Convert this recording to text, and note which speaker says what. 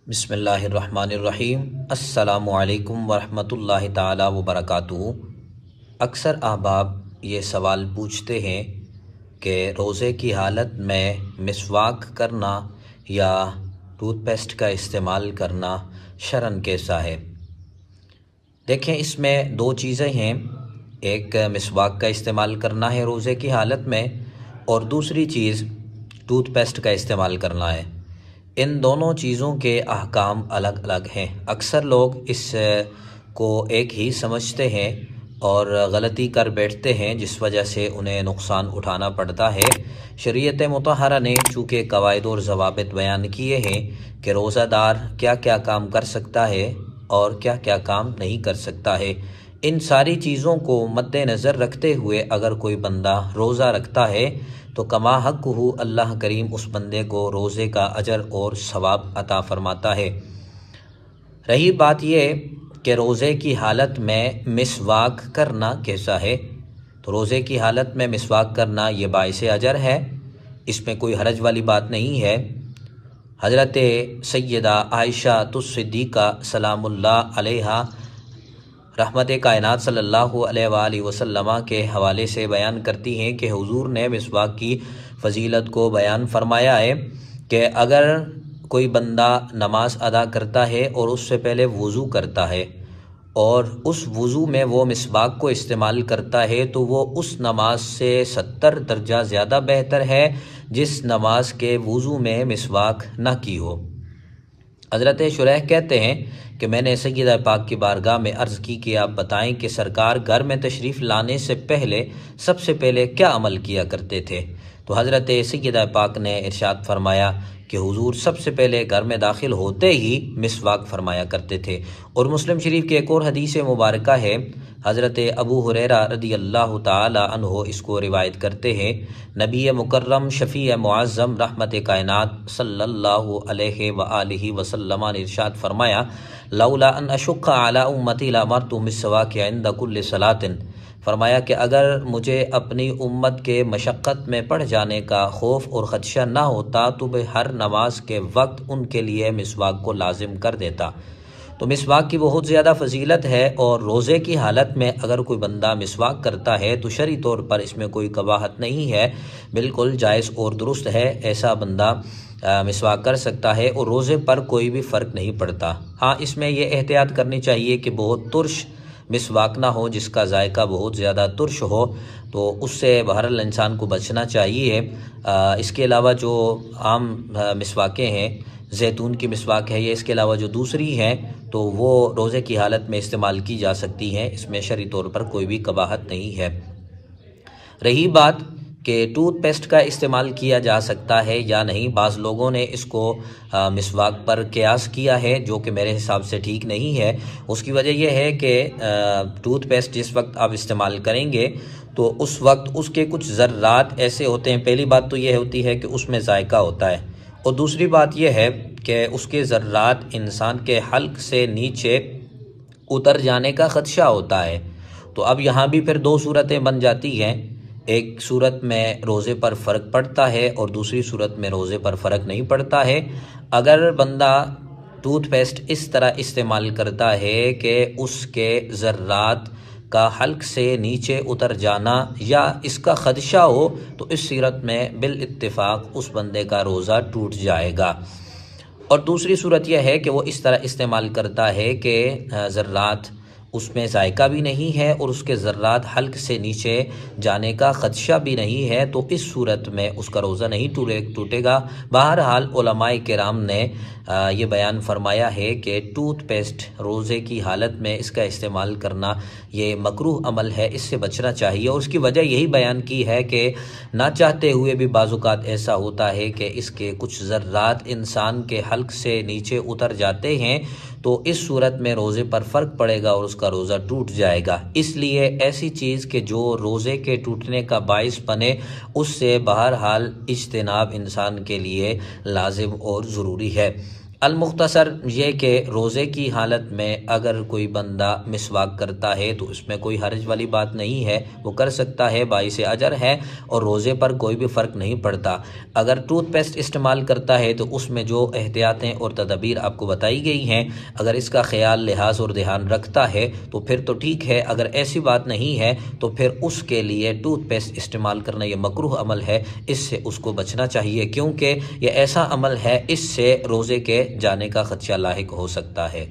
Speaker 1: بسم اللہ الرحمن الرحیم۔ السلام علیکم ورحمۃ اللہ تعالی وبرکاتہ۔ اکثر احباب یہ سوال پوچھتے ہیں کہ روزے کی حالت میں مسواک کرنا یا ٹوتھ پیسٹ کا استعمال کرنا شرعاً کیسا ہے؟ دیکھیں، اس میں دو چیزیں ہیں، ایک مسواک کا استعمال کرنا ہے روزے کی حالت میں، اور دوسری چیز ٹوتھ پیسٹ کا استعمال کرنا ہے۔ ان دونوں چیزوں کے احکام الگ الگ ہیں۔ اکثر لوگ اس کو ایک ہی سمجھتے ہیں اور غلطی کر بیٹھتے ہیں، جس وجہ سے انہیں نقصان اٹھانا پڑتا ہے۔ شریعت مطہرہ نے چونکہ قواعد اور ضوابط بیان کیے ہیں کہ روزہ دار کیا کیا کام کر سکتا ہے اور کیا کیا کام نہیں کر سکتا ہے، ان ساری چیزوں کو مد نظر رکھتے ہوئے اگر کوئی بندہ روزہ رکھتا ہے تو کما حق ہو اللہ کریم اس بندے کو روزے کا اجر اور ثواب عطا فرماتا ہے۔ رہی بات یہ کہ روزے کی حالت میں مسواک کرنا کیسا ہے، تو روزے کی حالت میں مسواک کرنا یہ باعث اجر ہے، اس میں کوئی حرج والی بات نہیں ہے۔ حضرت سیدہ عائشہ الصدیقہ سلام اللہ علیہا رحمت کائنات صلی اللہ علیہ وآلہ وسلم کے حوالے سے بیان کرتی ہیں کہ حضور نے مسواک کی فضیلت کو بیان فرمایا ہے کہ اگر کوئی بندہ نماز ادا کرتا ہے اور اس سے پہلے وضو کرتا ہے اور اس وضو میں وہ مسواک کو استعمال کرتا ہے تو وہ اس نماز سے 70 درجہ زیادہ بہتر ہے جس نماز کے وضو میں مسواک نہ کی ہو۔ حضرت شریح کہتے ہیں کہ میں نے سیدہ پاک کی بارگاہ میں عرض کی کہ آپ بتائیں کہ سرکار گھر میں تشریف لانے سے پہلے سب سے پہلے کیا عمل کیا کرتے تھے؟ تو حضرت سیدہ پاک نے ارشاد فرمایا کہ حضور سب سے پہلے گھر میں داخل ہوتے ہی مسواک فرمایا کرتے تھے۔ اور مسلم شریف کی ایک اور حدیث مبارکہ ہے، حضرت ابو ہریرہ رضی اللہ تعالی عنہ اس کو روایت کرتے ہیں، نبی مکرم شفیع معظم رحمت کائنات صلی اللہ علیہ وآلہ وسلم نے ارشاد فرمایا، لولا ان اشق علی امتی لامرت بالسواک عند کل صلاۃ، فرمایا کہ اگر مجھے اپنی امت کے مشقت میں پڑ جانے کا خوف اور خدشہ نہ ہوتا تو میں ہر نماز کے وقت ان کے لیے مسواک کو لازم کر دیتا۔ تو مسواک کی بہت زیادہ فضیلت ہے، اور روزے کی حالت میں اگر کوئی بندہ مسواک کرتا ہے تو شرعی طور پر اس میں کوئی قباحت نہیں ہے، بالکل جائز اور درست ہے، ایسا بندہ مسواک کر سکتا ہے اور روزے پر کوئی بھی فرق نہیں پڑتا۔ ہاں، اس میں یہ احتیاط کرنی چاہیے کہ بہت ترش مسواک نہ ہو، جس کا ذائقہ بہت زیادہ ترش ہو، تو اس سے بہرحال انسان کو بچنا چاہیے۔ اس کے علاوہ جو عام مسواکیں ہیں، زیتون کی مسواک ہے، یہ اس کے علاوہ جو دوسری ہیں تو وہ روزے کی حالت میں استعمال کی جا سکتی ہیں، اس میں شرعی طور پر کوئی بھی قباحت نہیں ہے۔ رہی بات کہ ٹوتھ پیسٹ کا استعمال کیا جا سکتا ہے یا نہیں، بعض لوگوں نے اس کو مسواک پر قیاس کیا ہے، جو کہ میرے حساب سے ٹھیک نہیں ہے۔ اس کی وجہ یہ ہے کہ ٹوتھ پیسٹ جس وقت آپ استعمال کریں گے تو اس وقت اس کے کچھ ذرات ایسے ہوتے ہیں، پہلی بات تو یہ ہوتی ہے کہ اس میں ذائقہ ہوتا ہے، اور دوسری بات یہ ہے کہ اس کے ذرات انسان کے حلق سے نیچے اتر جانے کا خدشہ ہوتا ہے۔ تو اب یہاں بھی پھر دو صورتیں بن جاتی ہیں، ایک صورت میں روزے پر فرق پڑتا ہے اور دوسری صورت میں روزے پر فرق نہیں پڑتا ہے۔ اگر بندہ ٹوتھ پیسٹ اس طرح استعمال کرتا ہے کہ اس کے ذرات کا حلق سے نیچے اتر جانا یا اس کا خدشہ ہو، تو اس صورت میں بالاتفاق اس بندے کا روزہ ٹوٹ جائے گا۔ اور دوسری صورت یہ ہے کہ وہ اس طرح استعمال کرتا ہے کہ ذرات اس میں ذائقہ بھی نہیں ہے اور اس کے ذرات حلق سے نیچے جانے کا خدشہ بھی نہیں ہے، تو اس صورت میں اس کا روزہ نہیں ٹوٹے گا۔ بہرحال علماء کرام نے یہ بیان فرمایا ہے کہ ٹوتھ پیسٹ روزے کی حالت میں اس کا استعمال کرنا یہ مکروہ عمل ہے، اس سے بچنا چاہیے، اور اس کی وجہ یہی بیان کی ہے کہ نہ چاہتے ہوئے بھی بعض اوقات ایسا ہوتا ہے کہ اس کے کچھ ذرات انسان کے حلق سے نیچے اتر جاتے ہیں، تو اس صورت میں روزے پر فرق پڑے گا اور اس کا روزہ ٹوٹ جائے گا۔ اس لیے ایسی چیز کہ جو روزے کے ٹوٹنے کا باعث بنے، اس سے بہرحال اجتناب انسان کے لیے لازم اور ضروری ہے۔ المختصر یہ کہ روزے کی حالت میں اگر کوئی بندہ مسواک کرتا ہے تو اس میں کوئی حرج والی بات نہیں ہے، وہ کر سکتا ہے، باعث اجر ہے اور روزے پر کوئی بھی فرق نہیں پڑتا۔ اگر ٹوتھ پیسٹ استعمال کرتا ہے تو اس میں جو احتیاطیں اور تدابیر آپ کو بتائی گئی ہیں، اگر اس کا خیال لحاظ اور دھیان رکھتا ہے تو پھر تو ٹھیک ہے، اگر ایسی بات نہیں ہے تو پھر اس کے لیے ٹوتھ پیسٹ استعمال کرنا یہ مکروہ عمل ہے، اس سے اس کو بچنا چاہیے، کیونکہ یہ ایسا عمل ہے اس سے روزے کے جانے کا خدشہ لاحق ہو سکتا ہے۔